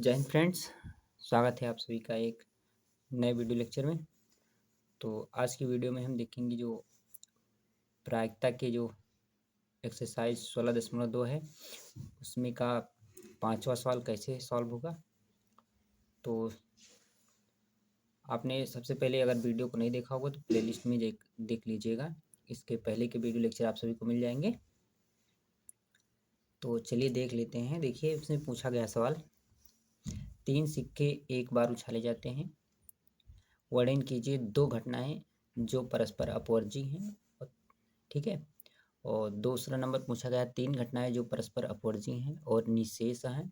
जय हिंद फ्रेंड्स। स्वागत है आप सभी का एक नए वीडियो लेक्चर में। तो आज की वीडियो में हम देखेंगे जो प्रायिकता के जो एक्सरसाइज 16.2 है उसमें का 5वां सवाल कैसे सॉल्व होगा। तो आपने सबसे पहले अगर वीडियो को नहीं देखा होगा तो प्लेलिस्ट में देख लीजिएगा। इसके पहले के वीडियो लेक्चर आप सभी को मिल जाएंगे। तो चलिए देख लेते हैं। देखिए इसमें पूछा गया सवाल, 3 सिक्के एक बार उछाले जाते हैं। वर्णन कीजिए 2 घटनाएं जो परस्पर अपवर्जी हैं। ठीक है। और दूसरा नंबर पूछा गया 3 घटनाएं जो परस्पर अपवर्जी हैं और निशेष हैं।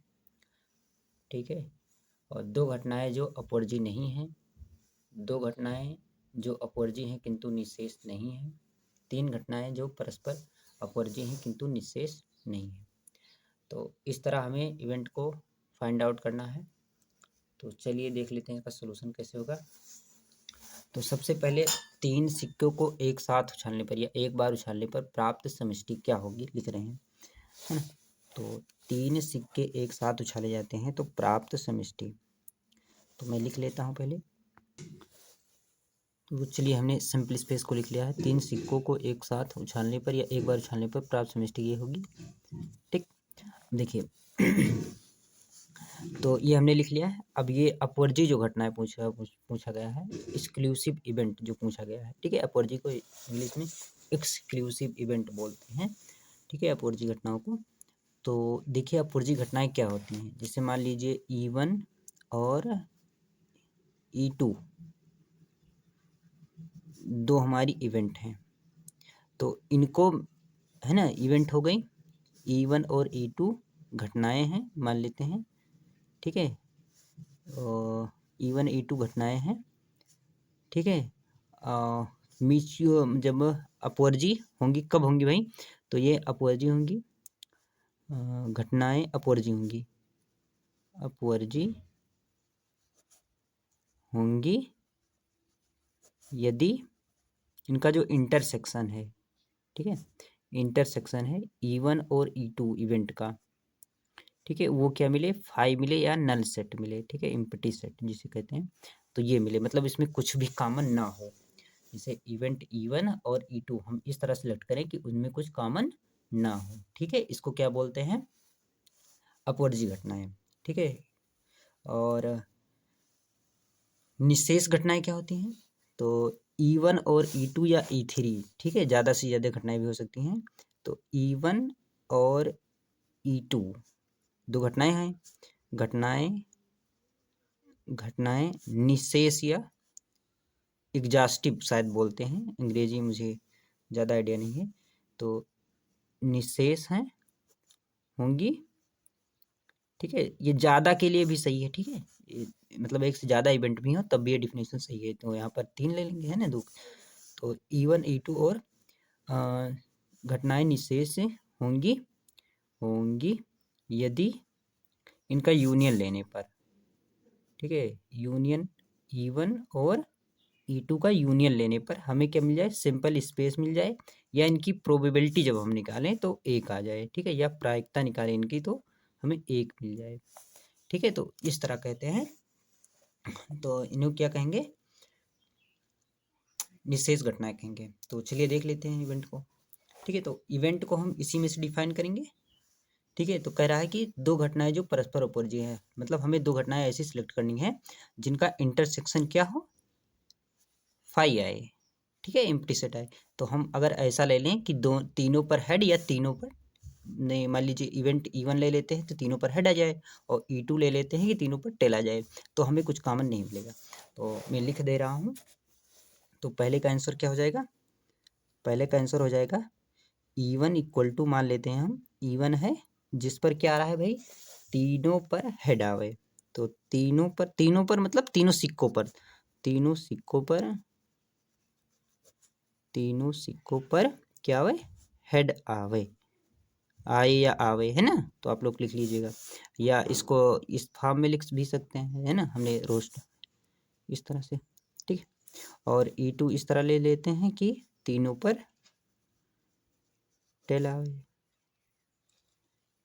ठीक है। और 2 घटनाएं जो अपवर्जी नहीं हैं, 2 घटनाएं जो अपवर्जी हैं किंतु निशेष नहीं हैं, 3 घटनाएं जो परस्पर अपवर्जी हैं किंतु निशेष नहीं है। तो इस तरह हमें इवेंट को फाइंड आउट करना है। तो चलिए देख लेते हैं इसका सोल्यूशन कैसे होगा। तो सबसे पहले 3 सिक्कों को एक साथ उछालने पर या एक बार उछालने पर प्राप्त समष्टि क्या होगी लिख रहे हैं, है ना। तो 3 सिक्के एक साथ उछाले जाते हैं तो प्राप्त समष्टि, तो मैं लिख लेता हूँ पहले। तो चलिए हमने सिंपल स्पेस को लिख लिया है। 3 सिक्कों को एक साथ उछालने पर या एक बार उछालने पर प्राप्त समष्टि ये होगी। ठीक, देखिए तो ये हमने लिख लिया है। अब ये अपवर्जी जो घटनाएं पूछा गया है, एक्सक्लूसिव इवेंट जो पूछा गया है। ठीक है, अपवर्जी को इंग्लिश में एक्सक्लूसिव इवेंट बोलते हैं। ठीक है, अपवर्जी घटनाओं को। तो देखिए अपवर्जी घटनाएं क्या होती हैं। जैसे मान लीजिए E1 और E2 दो हमारी इवेंट हैं, तो इनको, है ना, इवेंट हो गई। E1 और E2 घटनाएं हैं मान लेते हैं। ठीक है, और E1 E2 घटनाएं हैं। ठीक है, जब अपवर्जी होंगी, कब होंगी भाई, तो ये अपवर्जी होंगी, घटनाएं अपवर्जी होंगी, अपवर्जी होंगी यदि इनका जो इंटरसेक्शन है, ठीक है, इंटरसेक्शन है E1 और E2 इवेंट का, ठीक है, वो क्या मिले, 5 मिले या नल सेट मिले। ठीक है, इम्पटी सेट जिसे कहते हैं, तो ये मिले, मतलब इसमें कुछ भी कॉमन ना हो। जैसे इवेंट E1 और E2 हम इस तरह सेलेक्ट करें कि उनमें कुछ कॉमन ना हो। ठीक है, इसको क्या बोलते हैं, अपवर्जी घटनाएं। ठीक है, और निशेष घटनाएं क्या होती हैं, तो E1 और E2 या E3, ठीक है, ज़्यादा से ज़्यादा घटनाएं भी हो सकती हैं। तो E1 और E2 दो घटनाएं हैं। घटनाएं निशेष या एग्जॉस्टिव शायद बोलते हैं, अंग्रेजी मुझे ज़्यादा आइडिया नहीं है। तो निशेष हैं, होंगी। ठीक है, ये ज़्यादा के लिए भी सही है। ठीक है, मतलब एक से ज़्यादा इवेंट भी हो तब भी ये डिफिनेशन सही है। तो यहाँ पर 3 ले लेंगे, है ना, 2। तो E1 E2 और घटनाएं निशेष होंगी होंगी यदि इनका यूनियन लेने पर, ठीक है, यूनियन E1 और E2 का यूनियन लेने पर हमें क्या मिल जाए, सिंपल स्पेस मिल जाए, या इनकी प्रोबेबिलिटी जब हम निकालें तो 1 आ जाए। ठीक है, या प्रायिकता निकालें इनकी तो हमें 1 मिल जाए। ठीक है, तो इस तरह कहते हैं। तो इन्हें क्या कहेंगे, निशेष घटनाएं कहेंगे। तो चलिए देख लेते हैं इवेंट को। ठीक है, तो इवेंट को हम इसी में से डिफाइन करेंगे। ठीक है, तो कह रहा है कि 2 घटनाएं जो परस्पर अपवर्जी है, मतलब हमें 2 घटनाएं ऐसी सिलेक्ट करनी है जिनका इंटरसेक्शन क्या हो, 5 आए। ठीक है, एम्प्टी सेट आए। तो हम अगर ऐसा ले लें कि तीनों पर हेड या तीनों पर नहीं, मान लीजिए इवेंट E1 ले लेते हैं तो तीनों पर हेड आ जाए, और E2 ले लेते हैं कि तीनों पर टेल आ जाए, तो हमें कुछ कॉमन नहीं मिलेगा। तो मैं लिख दे रहा हूँ। तो पहले का आंसर क्या हो जाएगा, पहले का आंसर हो जाएगा E1 इक्वल टू, मान लेते हैं हम E1 है जिस पर क्या आ रहा है भाई, तीनों पर हेड आवे। तो तीनों पर मतलब तीनों सिक्कों पर, तीनों सिक्कों पर, तीनों सिक्कों पर क्या आवे, हेड आवे, आए या आवे, है ना। तो आप लोग लिख लीजिएगा, या इसको इस फॉर्म में लिख भी सकते हैं, है ना, हमने रोस्ट इस तरह से। ठीक है, और E2 इस तरह ले लेते हैं कि तीनों पर टेल आवे,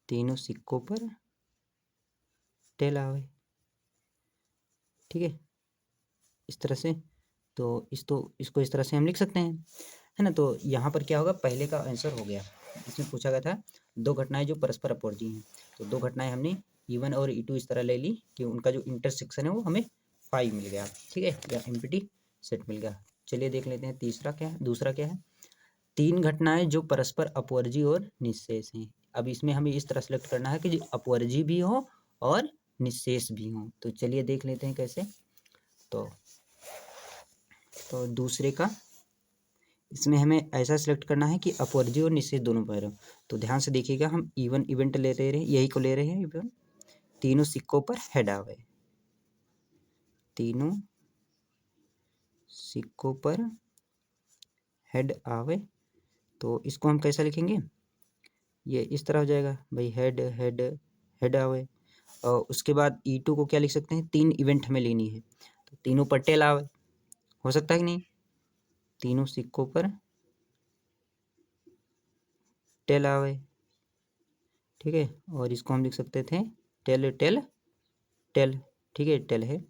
तीनों सिक्कों पर टेल आवे। ठीक है, इस तरह से। तो इसको इस तरह से हम लिख सकते हैं, है ना। तो यहाँ पर क्या होगा, पहले का आंसर हो गया। इसमें पूछा गया था दो घटनाएं जो परस्पर अपवर्ती हैं, तो दो घटनाएं हमने E1 और E2 इस तरह ले ली कि उनका जो इंटरसेक्शन है वो हमें 5 मिल गया, ठीक है, या एम्प्टी सेट मिल गया। चलिए देख लेते हैं तीसरा क्या है, दूसरा क्या है। तीन घटनाएं जो परस्पर अपवर्जी और निःशेष हैं। अब इसमें हमें इस तरह सेलेक्ट करना है कि जो अपवर्जी भी हो और निःशेष भी हो। तो चलिए देख लेते हैं कैसे। तो दूसरे का, इसमें हमें ऐसा सिलेक्ट करना है कि अपवर्जी और निःशेष दोनों पर हो। तो ध्यान से देखिएगा, हम E1 इवेंट ले रहे हैं, यही को ले रहे हैं इवेंट। तीनों सिक्कों पर हेड आवे, तीनों सिक्कों पर हेड आवे। तो इसको हम कैसा लिखेंगे, ये इस तरह हो जाएगा भाई, हेड हेड हेड आवे। और उसके बाद E2 को क्या लिख सकते हैं, तीन इवेंट हमें लेनी है, तो तीनों पर टेल आवे। हो सकता है कि नहीं, तीनों सिक्कों पर टेल आवे, ठीक है। और इसको हम लिख सकते थे टेल टेल टेल, ठीक है, टेल है।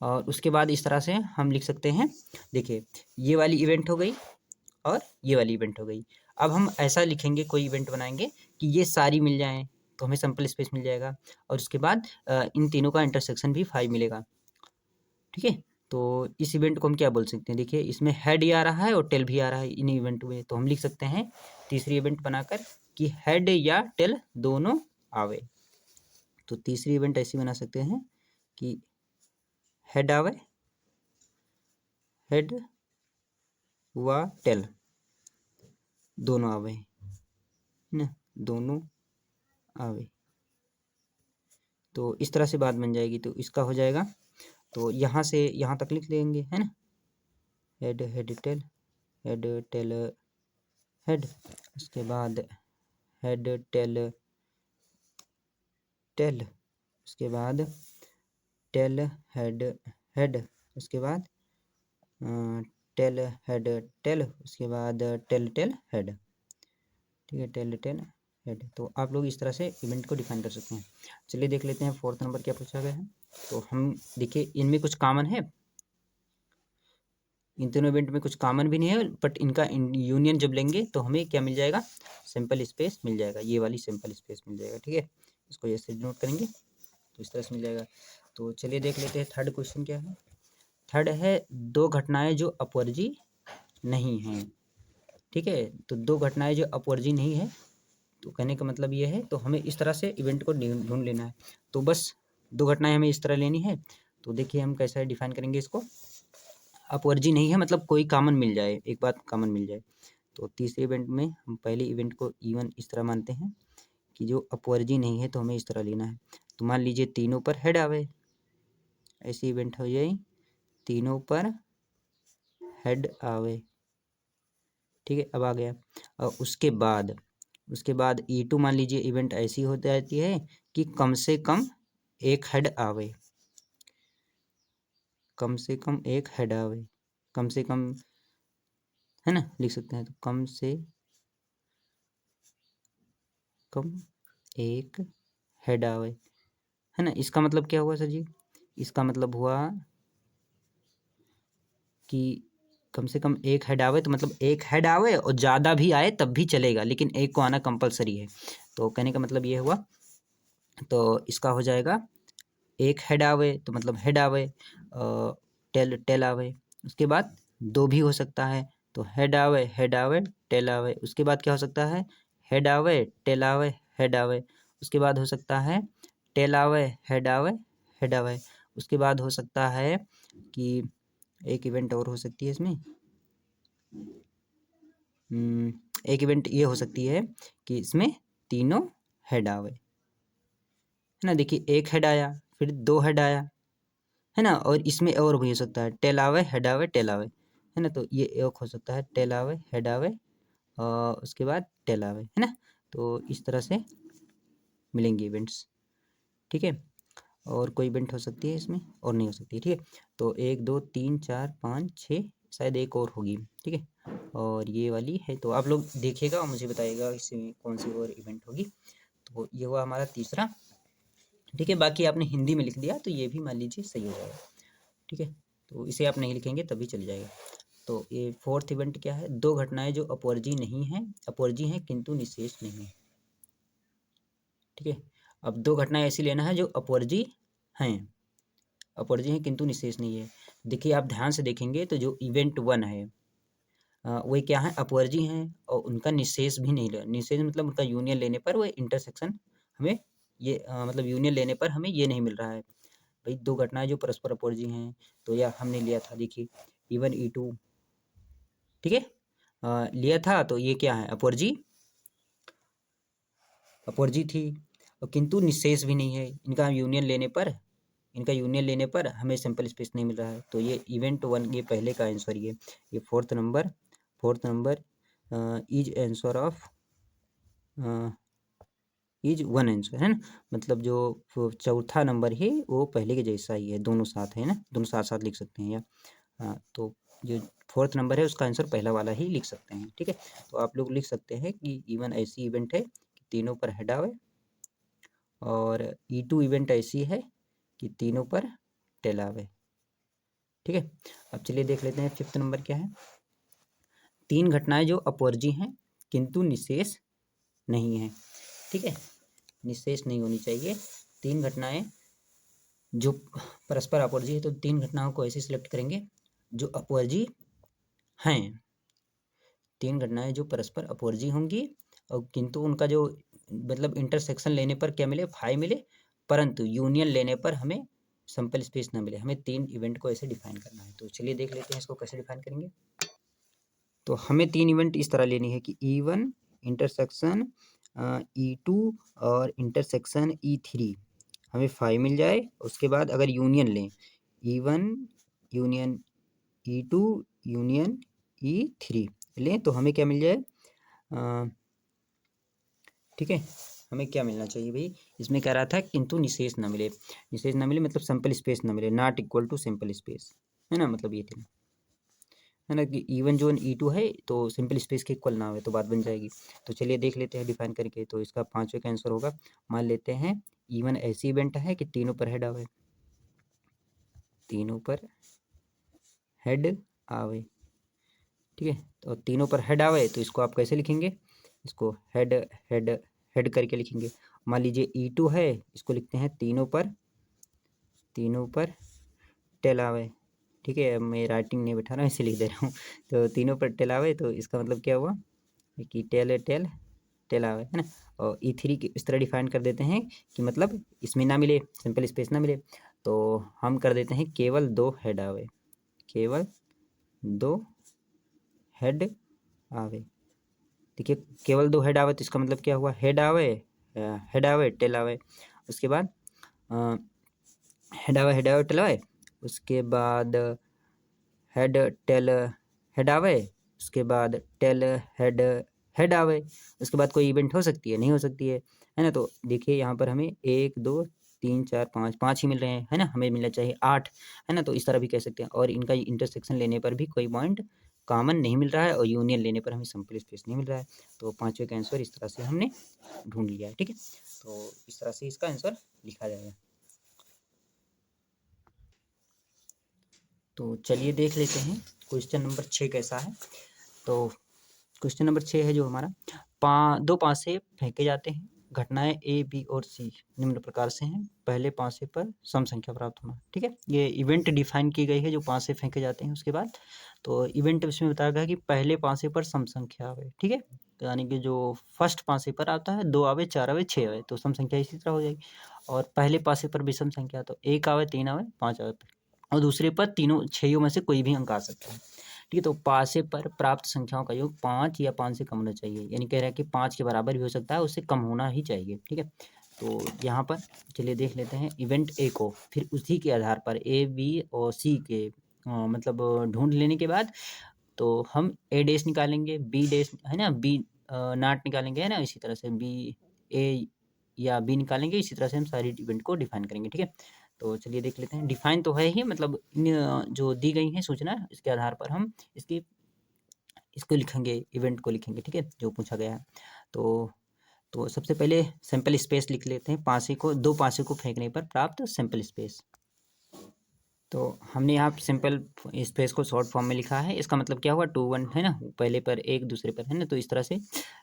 और उसके बाद इस तरह से हम लिख सकते हैं, देखिए ये वाली इवेंट हो गई और ये वाली इवेंट हो गई। अब हम ऐसा लिखेंगे, कोई इवेंट बनाएंगे कि ये सारी मिल जाएं, तो हमें सैम्पल स्पेस मिल जाएगा। और उसके बाद इन तीनों का इंटरसेक्शन भी 5 मिलेगा, ठीक है। तो इस इवेंट को हम क्या बोल सकते हैं, देखिए इसमें हेड ही आ रहा है और टेल भी आ रहा है इन इवेंट में। तो हम लिख सकते हैं तीसरी इवेंट बनाकर कि हेड या टेल दोनों आवे। तो तीसरी इवेंट ऐसी बना सकते हैं कि हेड आवे, हेड व टेल दोनों आवे, है ना, दोनों आवे। तो इस तरह से बात बन जाएगी। तो इसका हो जाएगा, तो यहाँ से यहाँ तक लिख लेंगे, है ना, head head tail, head tail head, उसके बाद हेड टेल टेल, उसके बाद टेल हेड हेड, उसके बाद टेल हेड टेल, उसके बाद टेल टेल हेड, ठीक है, टेल टेल हेड। तो आप लोग इस तरह से इवेंट को डिफाइन कर सकते हैं। चलिए देख लेते हैं फोर्थ नंबर क्या पूछा गया है। तो हम देखिए इनमें कुछ कॉमन है, इन तीनों इवेंट में कुछ कॉमन भी नहीं है, बट इनका यूनियन जब लेंगे तो हमें क्या मिल जाएगा, सैम्पल स्पेस मिल जाएगा, ये वाली सैम्पल स्पेस मिल जाएगा, ठीक है। इसको ऐसे नोट करेंगे तो इस तरह से मिल जाएगा। तो चलिए देख लेते हैं थर्ड क्वेश्चन क्या है। थर्ड है दो घटनाएं जो अपवर्जी नहीं हैं, ठीक है। तो दो घटनाएं जो अपवर्जी नहीं है, तो कहने का मतलब ये है, तो हमें इस तरह से इवेंट को ढूंढ लेना है। तो बस दो घटनाएं हमें इस तरह लेनी है। तो देखिए हम कैसे डिफाइन करेंगे इसको, अपवर्जी नहीं है मतलब कोई कॉमन मिल जाए, एक बात कॉमन मिल जाए। तो तीसरे इवेंट में हम पहले इवेंट को E1 इस तरह मानते हैं कि जो अपवर्जी नहीं है, तो हमें इस तरह लेना है। तो मान लीजिए तीनों पर हेड आवे, ऐसी इवेंट हो जाए, तीनों पर हेड आवे, ठीक है। अब आ गया, और उसके बाद E2 मान लीजिए इवेंट ऐसी हो जाती है कि कम से कम एक हेड आवे, कम से कम एक हेड आवे, कम से कम, है ना, लिख सकते हैं। तो कम से कम एक हेड आवे, है ना। इसका मतलब क्या हुआ सर जी, इसका मतलब हुआ कि कम से कम एक हेड आवे, तो मतलब एक हेड आवे और ज़्यादा भी आए तब भी चलेगा, लेकिन एक को आना कंपलसरी है। तो कहने का मतलब ये हुआ, तो इसका हो जाएगा एक हेड आवे तो मतलब हेड आवे, टेल टेल आवे। उसके बाद दो भी हो सकता है, तो हेड आवे टेल आवे। उसके बाद क्या हो सकता है, हेड आवे टेल आवे हेड आवे। उसके बाद हो सकता है टेल आवे हेड आवे हेड आवे। उसके बाद हो सकता है कि एक इवेंट और हो सकती है इसमें, एक इवेंट ये हो सकती है कि इसमें तीनों हेड आवे, है ना। देखिए एक हेड आया, फिर दो हेड आया, है ना। और इसमें और भी हो सकता है टेल आवे हेड आवे टेल आवे, है ना। तो ये एक हो सकता है टेल आवे हेड आवे और उसके बाद टेल आवे, है ना। तो इस तरह से मिलेंगे इवेंट्स, ठीक है। और कोई इवेंट हो सकती है इसमें और नहीं हो सकती है, ठीक है। तो 1 2 3 4 5 6, शायद एक और होगी, ठीक है। और ये वाली है, तो आप लोग देखिएगा और मुझे बताइएगा इसमें कौन सी और इवेंट होगी। तो ये हुआ हमारा तीसरा, ठीक है। बाकी आपने हिंदी में लिख दिया तो ये भी मान लीजिए सही हो जाएगा। ठीक है, तो इसे आप नहीं लिखेंगे तभी चल जाएगा। तो ये फोर्थ इवेंट क्या है, दो घटनाएं जो अपवर्जी नहीं हैं, अपवर्जी हैं किंतु निशेष नहीं है। ठीक है, अब दो घटनाएं ऐसी लेना है जो अपवर्जी हैं, अपवर्जी हैं किंतु निशेष नहीं है। देखिए आप ध्यान से देखेंगे तो जो इवेंट 1 है वो क्या है, अपवर्जी हैं और उनका निशेष भी नहीं, निशेष मतलब उनका यूनियन लेने पर वो इंटरसेक्शन हमें ये मतलब यूनियन लेने पर हमें ये नहीं मिल रहा है। भाई दो घटनाएं जो परस्पर अपवर्जी हैं, तो यह हमने लिया था, देखिए E1 E2, ठीक है, लिया था, तो ये क्या है, अपवर्जी, अपवर्जी थी, और किंतु निशेष भी नहीं है। इनका यूनियन लेने पर हमें सैंपल स्पेस नहीं मिल रहा है। तो ये इवेंट 1 ये पहले का आंसर, ये fourth number is answer of is one answer है ना, मतलब जो चौथा नंबर है वो पहले के जैसा ही है, दोनों साथ है ना, दोनों साथ साथ लिख सकते हैं या तो जो फोर्थ नंबर है उसका आंसर पहला वाला ही लिख सकते हैं। ठीक है, तो आप लोग लिख सकते हैं कि E1 ऐसी इवेंट है कि तीनों पर हेड आवे, और E2 इवेंट ऐसी है कि तीनों पर टेल आवे। ठीक है, अब चलिए देख लेते हैं फिफ्थ नंबर क्या है, तीन घटनाएं जो अपवर्जी हैं किंतु निशेष नहीं है। ठीक है, निशेष नहीं होनी चाहिए, तीन घटनाएं जो परस्पर अपवर्जी है, तो तीन घटनाओं को ऐसे सिलेक्ट करेंगे जो अपवर्जी हैं, तीन घटनाएं जो परस्पर अपवर्जी होंगी और किंतु उनका जो मतलब इंटरसेक्शन लेने पर क्या मिले, 5 मिले, परंतु यूनियन लेने पर हमें सैंपल स्पेस ना मिले। हमें तीन इवेंट को ऐसे डिफाइन करना है। तो चलिए देख लेते हैं इसको कैसे डिफाइन करेंगे। तो हमें तीन इवेंट इस तरह लेनी है कि E1 इंटरसेक्शन E2 और इंटरसेक्शन E3 हमें 5 मिल जाए। उसके बाद अगर यूनियन लें, E1 union E2 union E3 लें तो हमें क्या मिल जाए, ठीक है, हमें क्या मिलना चाहिए भाई, इसमें कह रहा था किंतु निशेष ना मिले, निशेष ना मिले मतलब सैंपल स्पेस ना मिले, not equal to sample space, है ना, मतलब ये थी, है ना, कि E1 जो E2 है तो सिंपल स्पेस के इक्वल ना हो तो बात बन जाएगी। तो चलिए देख लेते हैं डिफाइन करके। तो इसका पांचवे का आंसर होगा, मान लेते हैं E1 ऐसी इवेंट है कि तीनों पर हेड आवे, तीनों पर हेड आवे। ठीक है, तो तीनों पर हेड आवे तो इसको आप कैसे लिखेंगे, इसको हेड हेड हेड करके लिखेंगे। मान लीजिए E2 है, इसको लिखते हैं तीनों पर टेल आवे। ठीक है, मैं राइटिंग नहीं बैठा रहा हूँ इसे लिख दे रहा हूँ। तो तीनों पर टेल आवे तो इसका मतलब क्या हुआ कि टेल आवे, है ना। और E3 की इस तरह डिफाइन कर देते हैं कि मतलब इसमें ना मिले, सिंपल स्पेस ना मिले, तो हम कर देते हैं केवल दो हेड आवे, केवल दो हेड आवे। देखिए केवल दो हेड आवे तो इसका मतलब क्या हुआ, हेड आवे टेल आवे। उसके बाद हेड आवे टेल आवे, उसके बाद हेड टेल हेड आवे, उसके बाद टेल हेड हेड आवे। उसके बाद कोई इवेंट हो सकती है, नहीं हो सकती है ना। तो देखिए यहाँ पर हमें 1 2 3 4 5 5 ही मिल रहे हैं, है ना, हमें मिलना चाहिए 8, है ना। तो इस तरह भी कह सकते हैं। और इनका इंटरसेक्शन लेने पर भी कोई पॉइंट कॉमन नहीं मिल रहा है और यूनियन लेने पर हमें सैंपल स्पेस नहीं मिल रहा है। तो पांचवे का आंसर इस तरह से हमने ढूंढ लिया है। ठीक है, तो इस तरह से इसका आंसर लिखा जाएगा। तो चलिए देख लेते हैं क्वेश्चन नंबर 6 कैसा है। तो क्वेश्चन नंबर 6 है जो हमारा, दो पासे फेंके जाते हैं, घटनाएं A B और C निम्न प्रकार से हैं, पहले पासे पर सम संख्या प्राप्त होना। ठीक है, ये इवेंट डिफाइन की गई है जो पासे फेंके जाते हैं उसके बाद। तो इवेंट इसमें बताया गया कि पहले पासे पर सम संख्या आवे। ठीक है, यानी कि जो फर्स्ट पासे पर आता है 2 आवे 4 आवे 6 आवे तो सम संख्या इसी तरह हो जाएगी। और पहले पासे पर विषम संख्या, तो 1 आवे 3 आवे 5 आवे, और दूसरे पर तीनों छयों में से कोई भी अंक आ सकता है। ठीक है, तो पासे पर प्राप्त संख्याओं का योग 5 या 5 से कम होना चाहिए, यानी कह रहा है कि 5 के बराबर भी हो सकता है, उससे कम होना ही चाहिए। ठीक है, तो यहाँ पर चलिए देख लेते हैं इवेंट ए को, फिर उसी के आधार पर A B और C के मतलब ढूंढ लेने के बाद तो हम A डैश निकालेंगे, B डैश है ना, B नाट निकालेंगे, है ना, इसी तरह से B A या B निकालेंगे। इसी तरह से हम सारी इवेंट को डिफाइन करेंगे। ठीक है, तो चलिए देख लेते हैं। डिफाइन तो है ही, मतलब जो दी गई है सूचना इसके आधार पर हम इसको लिखेंगे, इवेंट को लिखेंगे। ठीक है, जो पूछा गया है। तो सबसे पहले सैंपल स्पेस लिख लेते हैं, पासे को, दो पासे को फेंकने पर प्राप्त सैंपल स्पेस। तो हमने यहाँ सिंपल स्पेस को शॉर्ट फॉर्म में लिखा है। इसका मतलब क्या हुआ, 2 1 है ना, पहले पर एक दूसरे पर है ना। तो इस तरह से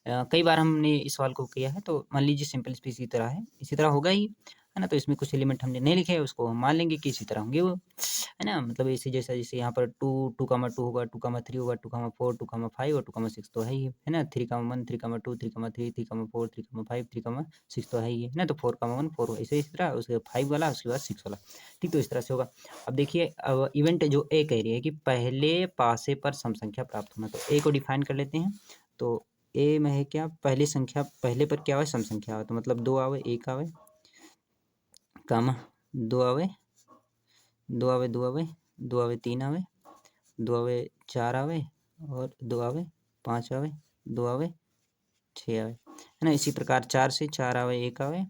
कई बार हमने इस सवाल को किया है। तो मान लीजिए सिंपल स्पेस इसी तरह है, इसी तरह होगा ही है ना। तो इसमें कुछ एलिमेंट हमने नहीं लिखे, उसको हम मान लेंगे कि इसी तरह होंगे वो, है ना। मतलब इसी जैसा, जैसे यहाँ पर 2 2, 2 होगा, 2, 3 होगा, 2, 4, 2, 5 और 2, 6 तो है ही है ना। 3, 1 3, 2 3, 3 3, 4 3, 5 3, 6 तो है ही है ना। तो 4, 1 4 ऐसे इस तरह, उसके 5 वाला, उसके बाद 6 वाला, ठीक। तो इस तरह से होगा। अब देखिए, अब इवेंट जो ए कह रही है कि पहले पासे पर सम संख्या प्राप्त होना, तो ए को डिफाइन कर लेते हैं। तो ए में है क्या, पहली संख्या पहले पर क्या आवे, सम संख्या आवे। तो मतलब 2 आवे, 1 आवे, कामा 2 आवे, 2 आवे, 2 आवे, 2 आवे, 3 आवे, 2 आवे, 4 आवे और 2 आवे, 5 आवे, 2 आवे, 6 आवे, है ना। इसी प्रकार 4 से 4 आवे, 1 आवे,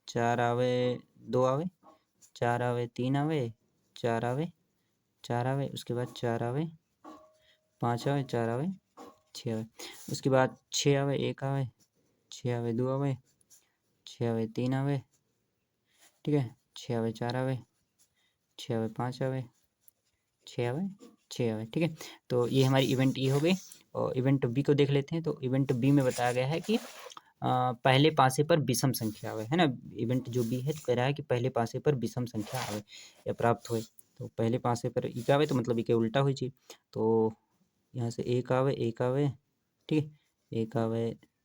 4 आवे, 2 आवे, 4 आवे, 3 आवे, 4 आवे, 4 आवे, उसके बाद 4 आवे, 5 आवे, 4 आवे, 6 आवे, उसके बाद 6 आवे, 1 आवे, 6 आवे, 2 आवे, 6 आवे, 3 आवे, ठीक है, 6 आवे, 4 आवे, 6 आवे, 5 आवे, 6 आवे, 6 आवे, ठीक है। तो ये हमारी इवेंट ई हो गई। और इवेंट बी को देख लेते हैं। तो इवेंट बी में बताया गया है कि पहले पासे पर विषम संख्या आवे, है ना। इवेंट जो बी है, तो कह रहा है कि पहले पासे पर विषम संख्या आवे या प्राप्त होए। तो पहले पासे पर ई आवे, तो मतलब ई के उल्टा हो चाहिए। तो यहाँ से 1 आवे, 1 आवे, ठीक है, 1 आवे,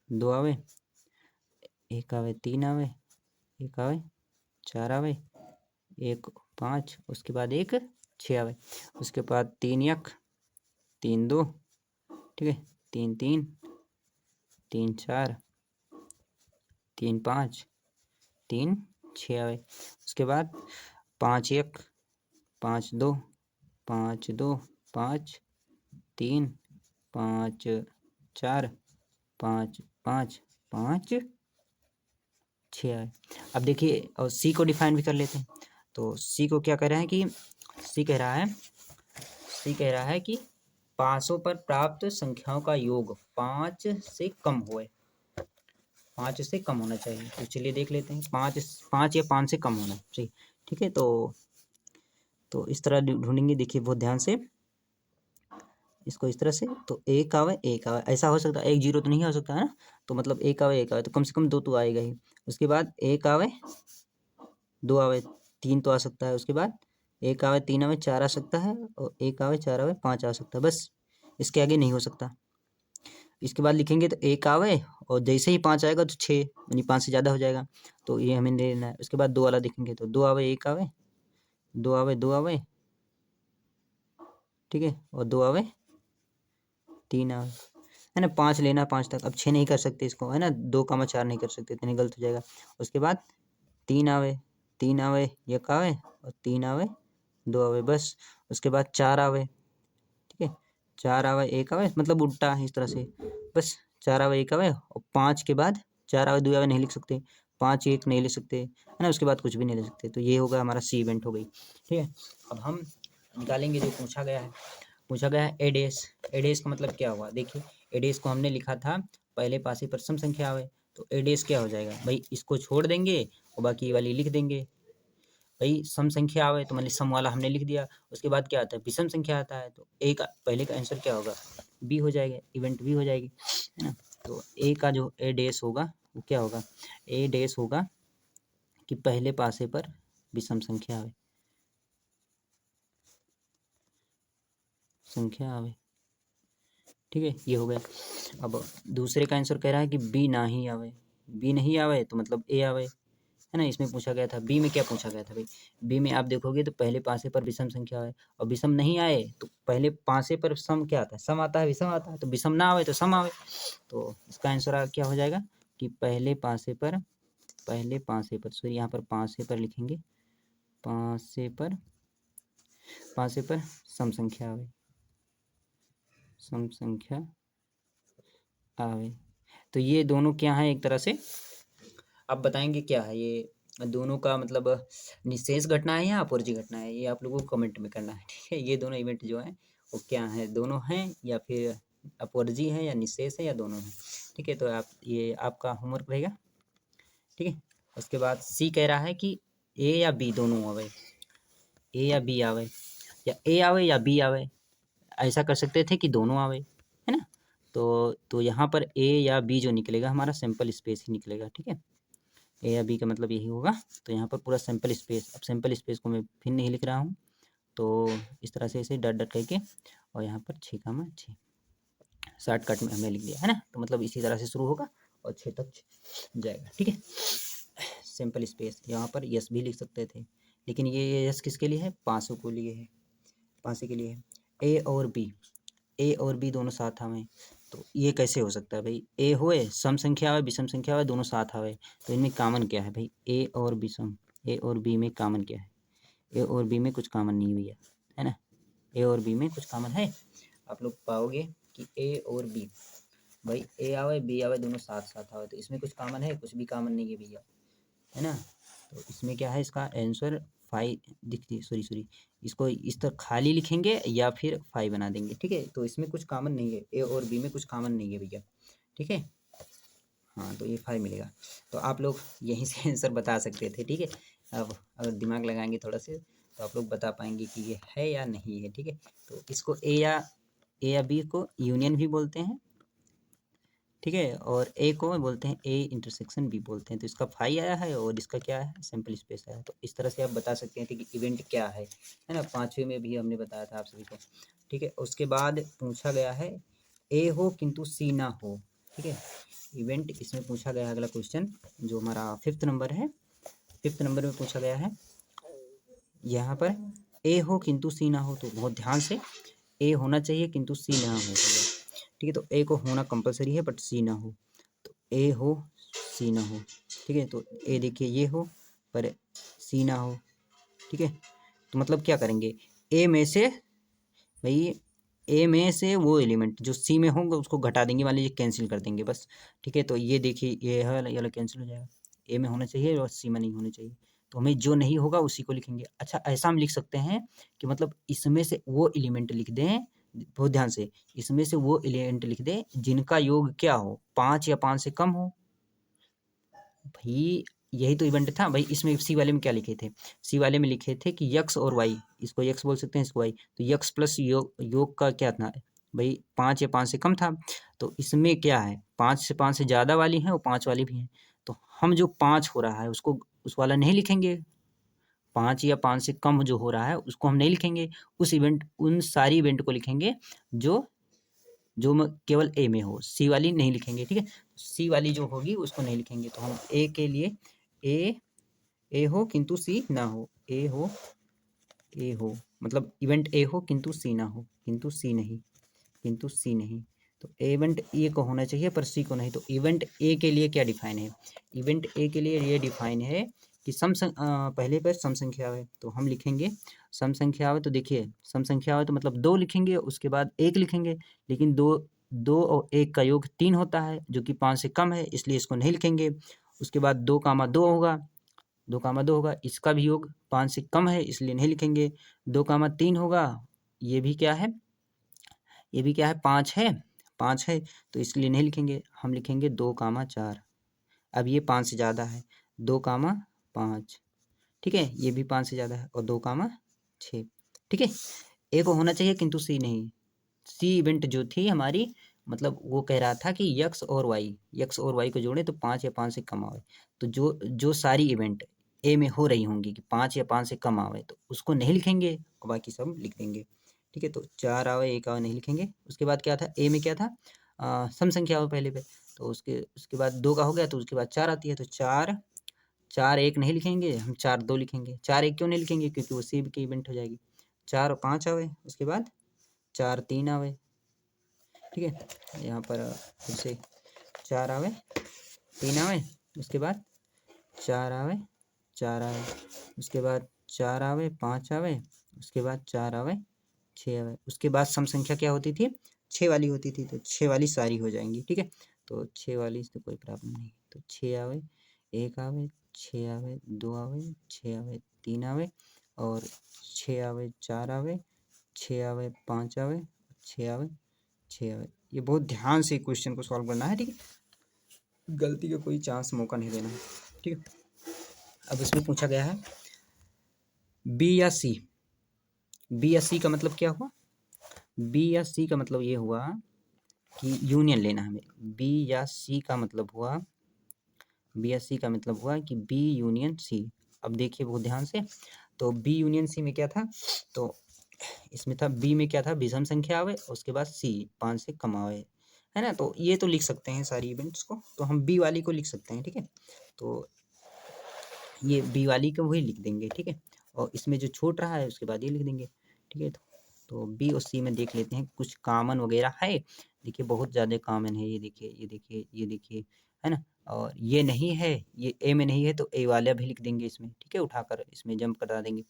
2 आवे, 1 आवे, 3 आवे, 1 आवे, 4 आवे, 1 5, उसके बाद 1 6 आवे, उसके बाद 3 1 3 2, ठीक है, 3 3 3 4 3 5 3 6 आवे, उसके बाद 5 1 5 2 5 2 5 3 5 4 5 5 5 6 आए। अब देखिए, और सी को डिफाइन भी कर लेते हैं। तो सी को क्या कह रहा है कि सी कह रहा है कि पासों पर प्राप्त संख्याओं का योग 5 से कम होए, 5 से कम होना चाहिए। तो चलिए देख लेते हैं, 5 या 5 से कम होना चाहिए, ठीक है। तो इस तरह ढूंढेंगे, देखिए बहुत ध्यान से इसको, इस तरह से। तो 1 आवे, 1 आवे, ऐसा हो सकता है, 1 0 तो नहीं हो सकता है ना। तो मतलब 1 आवे, 1 आवे, तो कम से कम 2 तो आएगा ही। उसके बाद 1 आवे, 2 आवे, 3 तो आ सकता है। उसके बाद 1 आवे, 3 आवे, 4 आ सकता है। और 1 आवे, 4 आवे, 5 आ सकता है, बस इसके आगे नहीं हो सकता। इसके बाद लिखेंगे तो 1 आवे, और जैसे ही 5 आएगा तो 6, यानी 5 से ज़्यादा हो जाएगा, तो ये हमें लेना है। उसके बाद 2 वाला देखेंगे तो 2 आवे, 1 आवे, 2 आवे, 2 आवे, ठीक है, और 2 आवे, 3 आवे, है ना। 5 लेना, 5 तक। अब 6 नहीं कर सकते इसको, है ना। 2, 4 नहीं कर सकते, इतने गलत हो जाएगा। उसके बाद 3 आवे, 3 आवे, 1 आवे और 3 आवे, 2 आवे, बस। उसके बाद 4 आवे, ठीक है, 4 आवे, 1 आवे, मतलब उल्टा है इस तरह से, बस। 4 आवे, 1 आवे, और 5 के बाद 4 आवे, 2 आवे नहीं लिख सकते, 5 1 नहीं लिख सकते, है ना। उसके बाद कुछ भी नहीं लिख सकते। तो ये होगा हमारा सी इवेंट हो गई, ठीक है। अब हम निकालेंगे जो पूछा गया है एडेस। एडेस का मतलब क्या हुआ, देखिए, एडेस को हमने लिखा था पहले पासे पर सम संख्या आवे। तो एडेस क्या हो जाएगा भाई, इसको छोड़ देंगे और बाकी वाली लिख देंगे। भाई सम संख्या आवे तो मतलब सम वाला हमने लिख दिया। उसके बाद क्या आता है, विषम संख्या आता है। तो ए का पहले का आंसर क्या होगा, बी हो जाएगा, इवेंट बी हो जाएगी, है ना। तो ए का जो ए डैश होगा वो क्या होगा, ए डैश होगा कि पहले पासे पर विषम संख्या आवे, ठीक है, ये हो गया। अब दूसरे का आंसर कह रहा है कि बी ना ही आवे, बी नहीं आवे तो मतलब ए आवे, है ना। इसमें पूछा गया था, बी में क्या पूछा गया था भाई, बी में आप देखोगे तो पहले पासे पर विषम संख्या आए, और विषम नहीं आए तो पहले पासे पर सम क्या आता है, सम आता है, विषम आता है। तो विषम ना आवे तो सम आवे। तो इसका आंसर क्या हो जाएगा कि पहले पासे पर सॉरी, यहाँ पर पासे पर लिखेंगे, पासे पर सम संख्या आवे, सम संख्या आवे। तो ये दोनों क्या है, एक तरह से आप बताएंगे क्या है ये दोनों का मतलब, निशेष घटना है या अपवर्जी घटना है, ये आप लोगों को कमेंट में करना है, ठीक है। ये दोनों इवेंट जो है वो क्या है, दोनों हैं या फिर अपवर्जी है या निशेष है या दोनों हैं, ठीक है। तो आप ये आपका होमवर्क रहेगा, ठीक है। उसके बाद सी कह रहा है कि ए या बी दोनों आवे, ए या बी आवे, या ए आवे या बी आवे, ऐसा कर सकते थे कि दोनों आवे, है ना। तो यहाँ पर ए या बी जो निकलेगा हमारा सैंपल स्पेस ही निकलेगा, ठीक है। ए या बी का मतलब यही होगा। तो यहाँ पर पूरा सैंपल स्पेस, अब सैंपल स्पेस को मैं फिर नहीं लिख रहा हूँ, तो इस तरह से इसे डट डट करके और यहाँ पर 6,6 शॉर्टकट में हमने लिख दिया, है ना। तो मतलब इसी तरह से शुरू होगा और 6 तक जाएगा, ठीक है। सैंपल स्पेस, यहाँ पर यस भी लिख सकते थे, लेकिन ये यस किसके लिए है, 500 को लिए है, 500 के लिए है। ए और बी दोनों साथ आवे, तो ये कैसे हो सकता है भाई, ए होए सम संख्या आवे विषम संख्या आवे दोनों साथ आवे, तो इनमें कॉमन क्या है भाई, ए और बी में कॉमन क्या है, ए और बी में कुछ कॉमन नहीं भैया, है ना। ए और बी में कुछ कॉमन है, आप लोग पाओगे कि ए और बी, भाई ए आवे बी आवे दोनों साथ साथ आवे, तो इसमें कुछ कॉमन है, कुछ भी कॉमन नहीं है भैया, है ना। तो इसमें क्या है, इसका आंसर 5 दिखती, सॉरी इसको इस तरह खाली लिखेंगे या फिर 5 बना देंगे, ठीक है। तो इसमें कुछ कॉमन नहीं है, ए और बी में कुछ कॉमन नहीं है भैया, ठीक है। हाँ, तो ये 5 मिलेगा। तो आप लोग यहीं से आंसर बता सकते थे, ठीक है। अब अगर दिमाग लगाएंगे थोड़ा से तो आप लोग बता पाएंगे कि ये है या नहीं है, ठीक है। तो इसको ए या बी को यूनियन भी बोलते हैं, ठीक है, और ए को बोलते हैं ए इंटरसेक्शन बी बोलते हैं। तो इसका 5 आया है और इसका क्या है, सैंपल स्पेस आया है। तो इस तरह से आप बता सकते हैं कि इवेंट क्या है ना। 5वें में भी हमने बताया था आप सभी को, ठीक है। उसके बाद पूछा गया है ए हो किंतु सी ना हो, ठीक है। इवेंट इसमें पूछा गया है अगला क्वेश्चन, जो हमारा 5th नंबर है, 5th नंबर में पूछा गया है यहाँ पर ए हो किंतु सी ना हो। तो बहुत ध्यान से, ए होना चाहिए किंतु सी ना हो, ठीक है। तो ए को होना कंपलसरी है बट सी ना हो, तो ए हो सी ना हो, ठीक है। तो ए देखिए ये हो पर सी ना हो, ठीक है। तो मतलब क्या करेंगे, ए में से भाई, ए में से वो एलिमेंट जो सी में होंगे उसको घटा देंगे, मान लीजिए कैंसिल कर देंगे बस, ठीक है। तो ये देखिए ये वाला कैंसिल हो जाएगा, ए में होना चाहिए और सी में नहीं होना चाहिए, तो हमें जो नहीं होगा उसी को लिखेंगे। अच्छा, ऐसा हम लिख सकते हैं कि मतलब इसमें से वो एलिमेंट लिख दें, बहुत ध्यान से, इसमें से वो एलिमेंट लिख दें जिनका योग क्या हो, 5 या 5 से कम हो। भाई यही तो इवेंट था भाई। इसमें सी वाले में क्या लिखे थे, सी वाले में लिखे थे कि यक्स और वाई, इसको यक्स बोल सकते हैं इसको वाई, तो यक्स प्लस योग का क्या था भाई, 5 या 5 से कम था। तो इसमें क्या है, 5 से ज़्यादा वाली हैं और 5 वाली भी हैं, तो हम जो 5 हो रहा है उसको उस वाला नहीं लिखेंगे, 5 या 5 से कम जो हो रहा है उसको हम नहीं लिखेंगे, उन सारी इवेंट को लिखेंगे जो केवल ए में हो, सी वाली नहीं लिखेंगे, ठीक है। सी वाली जो होगी उसको नहीं लिखेंगे। तो हम ए के लिए ए हो किंतु सी ना हो, ए हो मतलब इवेंट ए हो किंतु सी ना हो, किंतु सी नहीं। तो इवेंट ए को होना चाहिए पर सी को नहीं। तो इवेंट ए के लिए क्या डिफाइन है, इवेंट ए के लिए ये डिफाइन है कि पहले पर सम संख्या है, तो हम लिखेंगे सम संख्या आवे। तो देखिए सम संख्या आवे तो मतलब 2 लिखेंगे, उसके बाद 1 लिखेंगे, लेकिन 2 और 1 का योग 3 होता है जो कि 5 से कम है, इसलिए इसको नहीं लिखेंगे। उसके बाद 2,2 होगा, 2,2 होगा, इसका भी योग 5 से कम है इसलिए नहीं लिखेंगे। 2,3 होगा, ये भी क्या है, 5 है, 5 है, तो इसलिए नहीं लिखेंगे, हम लिखेंगे 2,4। अब ये 5 से ज़्यादा है, 2,5, ठीक है, ये भी 5 से ज़्यादा है, और 2,6, ठीक है। ए को होना चाहिए किंतु सी नहीं। सी इवेंट जो थी हमारी, मतलब वो कह रहा था कि यक्स और वाई को जोड़े तो 5 या 5 से कम आवे। तो जो सारी इवेंट ए में हो रही होंगी कि 5 या 5 से कम आवे, तो उसको नहीं लिखेंगे और बाकी सब लिख देंगे, ठीक है। तो 4 आवे 1 आवे नहीं लिखेंगे। उसके बाद क्या था, ए में क्या था, सम संख्या आवे पहले पे, तो उसके बाद 2 का हो गया तो उसके बाद 4 आती है, तो 4 1 नहीं लिखेंगे, हम 4 2 लिखेंगे। 4 1 क्यों नहीं लिखेंगे, क्योंकि वो सी की इवेंट हो जाएगी। 4 और 5 आवे, उसके बाद 4 3 आवे, ठीक है। यहाँ पर फिर से 4 आवे 3 आवे, उसके बाद 4 आवे 4 आवे, उसके बाद 4 आवे 5 आवे, उसके बाद 4 आवे 6 आवे। उसके बाद सम संख्या क्या होती थी, 6 वाली होती थी, तो 6 वाली सारी हो जाएंगी, ठीक है। तो 6 वाली से कोई प्रॉब्लम नहीं। तो 6 आवे 1 आवे, 6 आवे 2 आवे, 6 आवे 3 आवे, और 6 आवे 4 आवे, 6 आवे 5 आवे, 6 आवे 6 आवे। ये बहुत ध्यान से क्वेश्चन को सॉल्व करना है, ठीक है, गलती का कोई चांस मौका नहीं देना है, ठीक है। अब इसमें पूछा गया है बी या सी, बी या सी का मतलब क्या हुआ? बी या सी का मतलब ये हुआ कि यूनियन लेना है हमें। बी या सी का मतलब हुआ, बी या सी का मतलब हुआ कि बी यूनियन सी। अब देखिए बहुत ध्यान से, तो बी यूनियन सी में क्या था, तो इसमें था बी में क्या था, विषम संख्या आवे, उसके बाद सी 5 से कम आवे, है ना। तो ये तो लिख सकते हैं सारी इवेंट्स को, तो हम बी वाली को लिख सकते हैं, ठीक है। तो ये बी वाली को वही लिख देंगे, ठीक है। और इसमें जो छूट रहा है उसके बाद ये लिख देंगे, ठीक है। तो बी और सी में देख लेते हैं कुछ कॉमन वगैरह है। देखिए बहुत ज़्यादा कॉमन है, ये देखिए, ये देखिए, ये देखिए, है ना। और ये नहीं है, ये ए में नहीं है, तो ए वाला भी लिख देंगे इसमें, ठीक है, उठाकर इसमें जंप करा देंगे,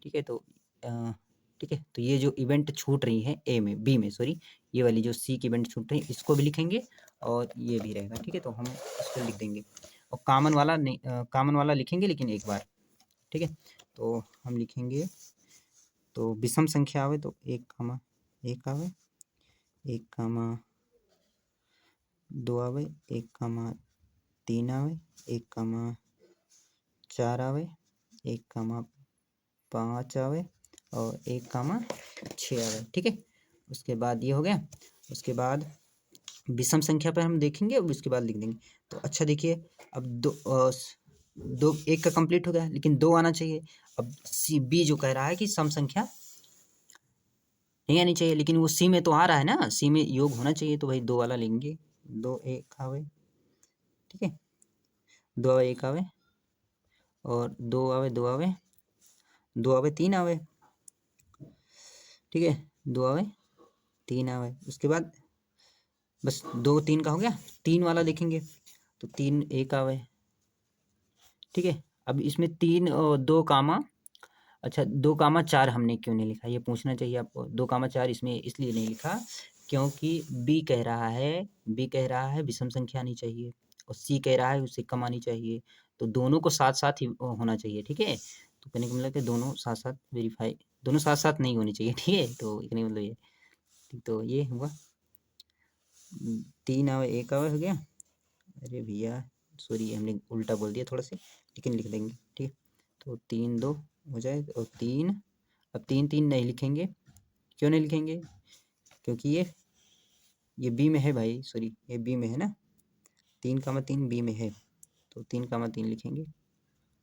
ठीक है। तो ठीक है, तो ये जो इवेंट छूट रही है ए में, बी में सॉरी, ये वाली जो सी की इवेंट छूट रही है इसको भी लिखेंगे, और ये भी रहेगा, ठीक है। तो हम इसको लिख देंगे, और कॉमन वाला नहीं, कॉमन वाला लिखेंगे लेकिन एक बार, ठीक है। तो हम लिखेंगे, तो विषम संख्या आवे तो 1, आवे, 1, 2 आवे, 1, 3 आवे, 1, 4 आवे, 1, 5 आवे, और 1, 6 आवे, ठीक है। उसके बाद ये हो गया। उसके बाद विषम संख्या पर हम देखेंगे और उसके बाद लिख देंगे। तो अच्छा देखिए, अब दो एक का कंप्लीट हो गया, लेकिन 2 आना चाहिए। अब सी बी जो कह रहा है कि सम संख्या नहीं आनी चाहिए, लेकिन वो सी में तो आ रहा है ना, सी में योग होना चाहिए, तो भाई 2 वाला लेंगे। 2 1 आवे, ठीक है, 2 आवे 1 आवे, और 2 आवे 2 आवे, 2 आवे 3 आवे, ठीक है, 2 आवे 3 आवे। उसके बाद बस 2 3 का हो गया, 3 वाला देखेंगे, तो 3 1 आवे, ठीक है। अब इसमें 3 और 2 कामा, अच्छा 2, 4 हमने क्यों नहीं लिखा, ये पूछना चाहिए आपको। 2, 4 इसमें इसलिए नहीं लिखा क्योंकि बी कह रहा है विषम संख्या आनी चाहिए, और सी कह रहा है उससे कम आनी चाहिए, तो दोनों को साथ साथ ही होना चाहिए, ठीक है। तो कहने का मतलब कि दोनों साथ साथ वेरीफाई, दोनों साथ साथ नहीं होनी चाहिए, ठीक है। तो कहने का मतलब ये, तो ये हुआ 3 आवे 1 आवे हो गया। अरे भैया सॉरी, हमने उल्टा बोल दिया थोड़ा सा, लेकिन लिख देंगे, ठीक है। तो 3 2 हो जाए, और 3, अब 3 3 नहीं लिखेंगे, क्यों नहीं लिखेंगे, क्योंकि ये बी में है भाई, सॉरी ये बी में है ना, 3, 3 बी में है, तो 3, 3 लिखेंगे,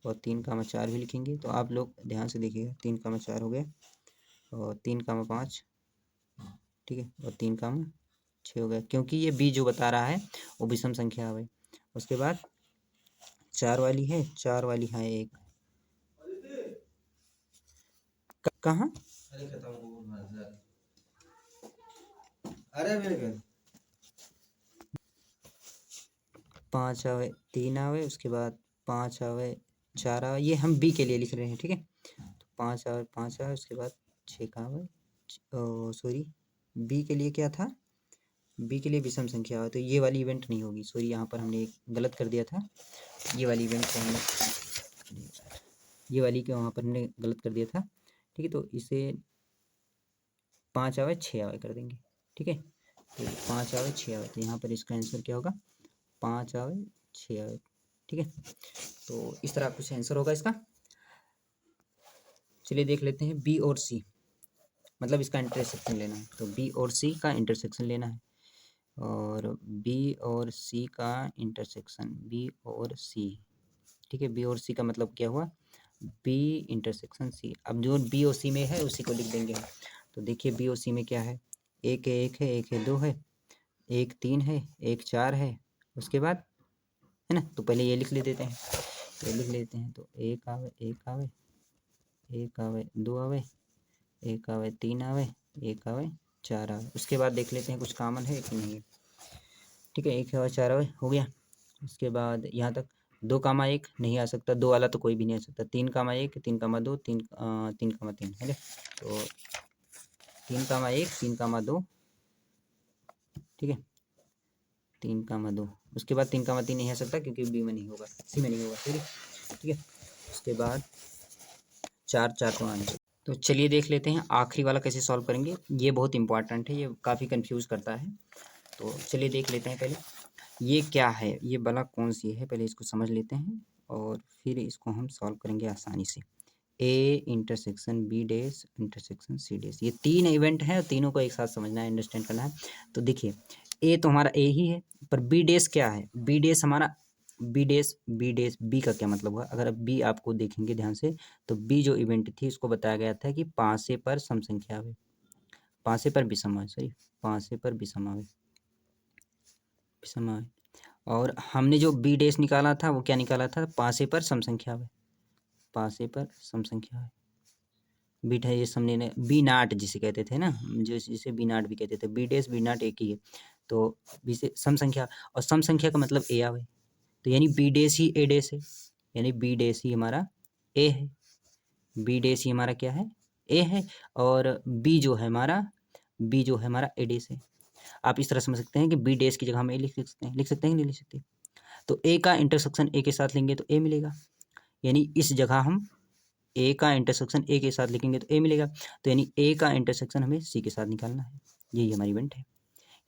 और 3, 4 भी लिखेंगे। तो आप लोग ध्यान से देखिएगा, 3, 4 हो गया, और 3, 5, ठीक है, और 3, 6 हो गया, क्योंकि ये बी जो बता रहा है वो विषम संख्या है। उसके बाद 4 वाली है, 4 वाली है एक, कहाँ, अरे मेरे 5 आवे 3 आवे, उसके बाद 5 आवे 4 आवे, ये हम बी के लिए लिख रहे हैं, ठीक है। तो 5 आवे 5 आवे, उसके बाद 6 का आवे, सॉरी बी के लिए क्या था, बी के लिए विषम संख्या आवे, तो ये वाली इवेंट नहीं होगी, सॉरी यहाँ पर हमने गलत कर दिया था, ये वाली इवेंट को हमने, ये वाली के वहाँ पर हमने गलत कर दिया था, ठीक है। तो इसे 5 आवे 6 आवे कर देंगे, ठीक है। तो 5 आवे 6 आवे, तो यहाँ पर इसका आंसर क्या होगा, 5 आवे 6 आवे, ठीक है। तो इस तरह कुछ आंसर होगा इसका। चलिए देख लेते हैं बी और सी, मतलब इसका इंटरसेक्शन लेना है, तो बी और सी का इंटरसेक्शन लेना है, और बी और सी का इंटरसेक्शन, बी और सी, ठीक है। बी और सी का मतलब क्या हुआ, बी इंटरसेक्शन सी। अब जो बी और सी में है उसी को लिख देंगे हम। तो देखिए बी और सी में क्या है, एक है 1 है, 1 है 2 है, 1 3 है, 1 4 है, उसके बाद है ना, तो पहले ये लिख ले देते हैं, ये लिख लेते हैं। तो 1 आवे 1 आवे, 1 आवे 2 आवे, 1 आवे 3 आवे, 1 आवे 4 आवे। उसके बाद देख लेते हैं कुछ कॉमन है कि नहीं है, ठीक है। 1 आवे 4 आवे हो गया। उसके बाद यहाँ तक 2, 1 नहीं आ सकता, 2 वाला तो कोई भी नहीं आ सकता। 3, 1, 3, 2, 3, 3, है ना। तो 3, 1 3, 2, ठीक है, 3, 2। उसके बाद 3, 3 नहीं आ सकता क्योंकि बी में नहीं होगा, सी में नहीं होगा, ठीक है, ठीक है। उसके बाद 4 तो आना चाहिए। तो चलिए देख लेते हैं आखिरी वाला कैसे सॉल्व करेंगे, ये बहुत इंपॉर्टेंट है, ये काफ़ी कंफ्यूज करता है। तो चलिए देख लेते हैं पहले ये क्या है, ये बला कौन सी है, पहले इसको समझ लेते हैं और फिर इसको हम सॉल्व करेंगे आसानी से। A intersection B dash intersection C dash. ये 3 इवेंट है, तीनों को एक साथ समझना है, अंडरस्टैंड करना है। तो देखिए ए तो हमारा ए ही है, पर बी डैश क्या है? बी डैश हमारा बी डैश बी का क्या मतलब हुआ? अगर अब बी आपको देखेंगे ध्यान से, तो बी जो इवेंट थी उसको बताया गया था कि पांचवे पर सम संख्या आवे, पांचवे पर विषम आवे, सॉरी पांचवे पर विषम आवे, विषम आवे। और हमने जो बी डैश निकाला था वो क्या निकाला था? पांचवे पर सम संख्या आवे, पांचवे पर सम संख्या आवे। बीट है ये समझने ने बी नाट जिसे कहते थे ना, जो जिसे बी नाट भी कहते थे, बी डैश बी नाट एक ही है। तो बी से सम संख्या, और सम संख्या का मतलब ए आवे, तो यानी बी डैश ही ए डैश है, यानी बी डैश ही हमारा ए है, बी डैश ही हमारा क्या है? ए है। और बी जो है हमारा, बी जो है हमारा ए डैश है। आप इस तरह समझ सकते हैं कि बी डैश की जगह हम ए लिख सकते हैं, लिख सकते हैं कि नहीं लिख सकते? तो ए का इंटरसेक्शन ए के साथ लेंगे तो ए मिलेगा, यानी इस जगह हम ए का इंटरसेक्शन ए के साथ लिखेंगे तो ए मिलेगा, तो यानी ए का इंटरसेक्शन हमें सी के साथ निकालना है, यही हमारी इवेंट है।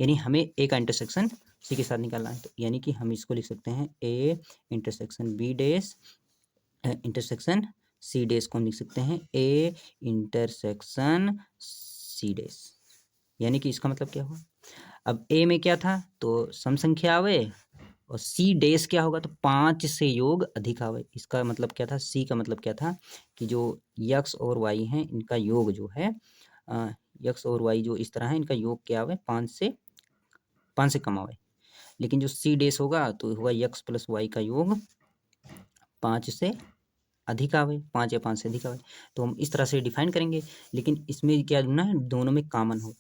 यानी हमें ए का इंटरसेक्शन सी के साथ निकालना है, तो यानी कि हम इसको लिख सकते हैं A intersection B dash intersection C dash को हम लिख सकते हैं ए इंटरसेक्शन सी डैश। यानी कि इसका मतलब क्या हुआ? अब ए में क्या था? तो सम संख्या आवे, और सी डैश क्या होगा? तो 5 से योग अधिक आवे। इसका मतलब क्या था? सी का मतलब क्या था कि जो यक्स और वाई हैं इनका योग जो है, यक्स और वाई जो इस तरह है इनका योग क्या आवे? 5 से कम आवे। लेकिन जो सी डैश होगा तो होगा यक्स प्लस वाई का योग 5 से अधिक आवे, 5 या 5 से अधिक आवे। तो हम इस तरह से डिफाइन करेंगे, लेकिन इसमें क्या ढूंढना है? दोनों में कॉमन हो,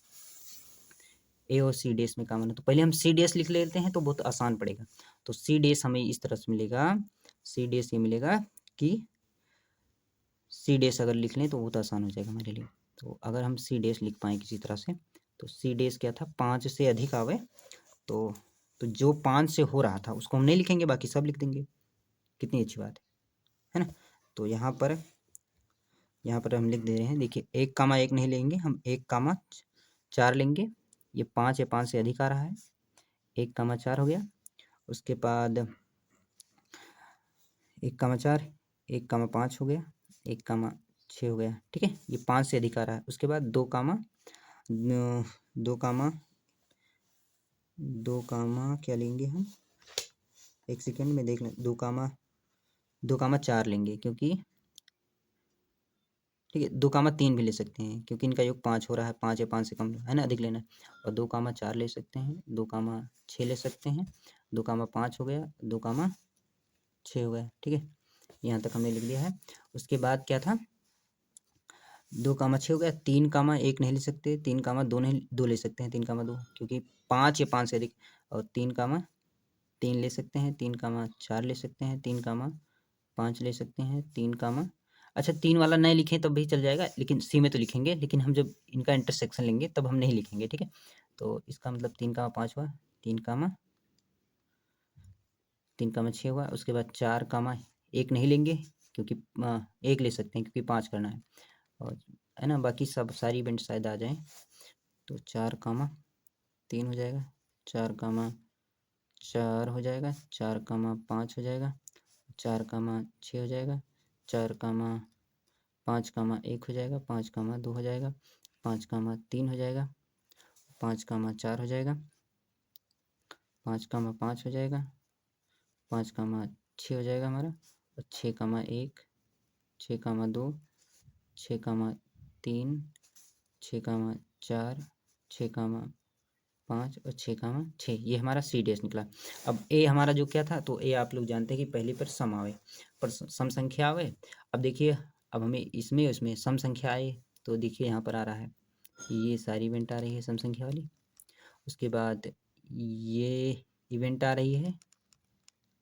ए और सी डैश में कॉमन है। तो पहले हम सी डैश लिख लेते हैं तो बहुत आसान पड़ेगा। तो सी डैश हमें इस तरह से मिलेगा, सी डैश ये मिलेगा कि सी डैश अगर लिख लें तो बहुत आसान हो जाएगा हमारे लिए। तो अगर हम सी डैश लिख पाएँ किसी तरह से, तो सी डैश क्या था? 5 से अधिक आवे। तो जो 5 से हो रहा था उसको हम नहीं लिखेंगे, बाकी सब लिख देंगे। कितनी अच्छी बात है ना? तो यहाँ पर हम लिख दे रहे हैं, देखिए 1, 1 नहीं लेंगे हम, 1, 4 लेंगे। ये 5 या 5 से अधिक आ रहा है, 1, 4 हो गया। उसके बाद 1, 4, 1, 5 हो गया, 1, 6 हो गया, ठीक है। ये 5 से अधिक आ रहा है। उसके बाद 2, क्या लेंगे हम? एक सेकेंड में देख लें। 2, 4 लेंगे, क्योंकि ठीक है। 2, 3 भी ले सकते हैं, क्योंकि इनका योग 5 हो रहा है, 5 या 5 से कम है ना, अधिक लेना है। और 2, 4 ले सकते हैं, 2, 6 ले सकते हैं, 2, 5 हो गया, 2, 6 हो गया, ठीक है। यहाँ तक हमने लिख दिया है। उसके बाद क्या था? 2, 6 हो गया। 3, 1 नहीं ले सकते, 3, 2 नहीं, 2 ले सकते हैं, 3, 2, क्योंकि 5 या 5 से अधिक। और 3, ले सकते हैं, 3, 4 ले सकते हैं, 3, 5 ले सकते हैं, अच्छा 3 वाला नहीं लिखें तब भी चल जाएगा, लेकिन सी में तो लिखेंगे, लेकिन हम जब इनका इंटरसेक्शन लेंगे तब हम नहीं लिखेंगे, ठीक है। तो इसका मतलब 3, 5 हुआ, 3, 6 हुआ। उसके बाद 4, 1 नहीं लेंगे, क्योंकि 1 ले सकते हैं, क्योंकि 5 करना है, और है ना, बाकी सब सारी इवेंट शायद आ जाएं। तो 4, 3 हो जाएगा, 4, 4 हो जाएगा, 4, 5 हो जाएगा, 4, 6 हो जाएगा, 4, 5, 1 हो जाएगा, 5, 2 हो जाएगा, 5, 3 हो जाएगा, 5, 4 हो जाएगा, 5, 5 हो जाएगा, 5, 6 हो जाएगा हमारा, और 6, 1, 6, 2, 6, 3, 6, 4, 6, 5 और 6, 6 ये हमारा सी डैश निकला। अब ए हमारा जो क्या था? तो ए आप लोग जानते हैं कि पहले पर सम आवे, पर सम संख्या आवे। अब देखिए, अब हमें इसमें उसमें सम संख्या आए, तो देखिए यहाँ पर आ रहा है, ये सारी इवेंट आ रही है सम संख्या वाली। उसके बाद ये इवेंट आ रही है,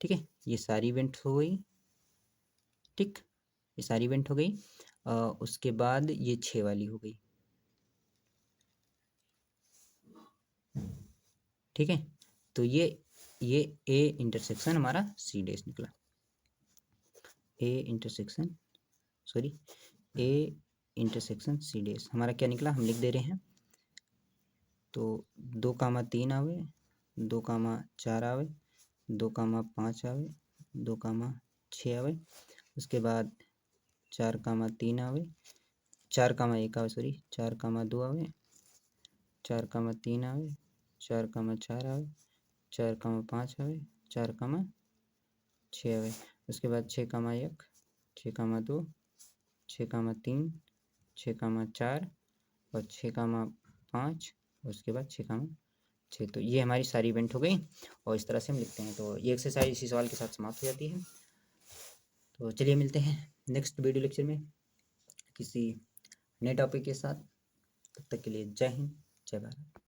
ठीक है, ये सारी इवेंट हो गई, ठीक, ये सारी इवेंट हो गई। उसके बाद ये 6 वाली हो गई, ठीक है। तो ये ए इंटरसेक्शन हमारा सी डैश निकला, ए इंटरसेक्शन सी डैश हमारा क्या निकला, हम लिख दे रहे हैं। तो 2, 3 आवे, 2, 4 आवे, 2, 5 आवे, 2, 6 आवे। उसके बाद 4,3 आवे, 4,1 आवे, सॉरी 4,2 आवे, 4,3 आवे, 4,4 आवे, 4,5 आवे, 4,6 आवे। उसके बाद 6,1, 6,2, 6,3, 6,4 और 6,5, उसके बाद 6,6। तो ये हमारी सारी इवेंट हो गई और इस तरह से हम लिखते हैं। तो ये एक्सरसाइज इसी सवाल के साथ समाप्त हो जाती है। तो चलिए मिलते हैं नेक्स्ट वीडियो लेक्चर में किसी नए टॉपिक के साथ। तब तक के लिए जय हिंद, जय भारत।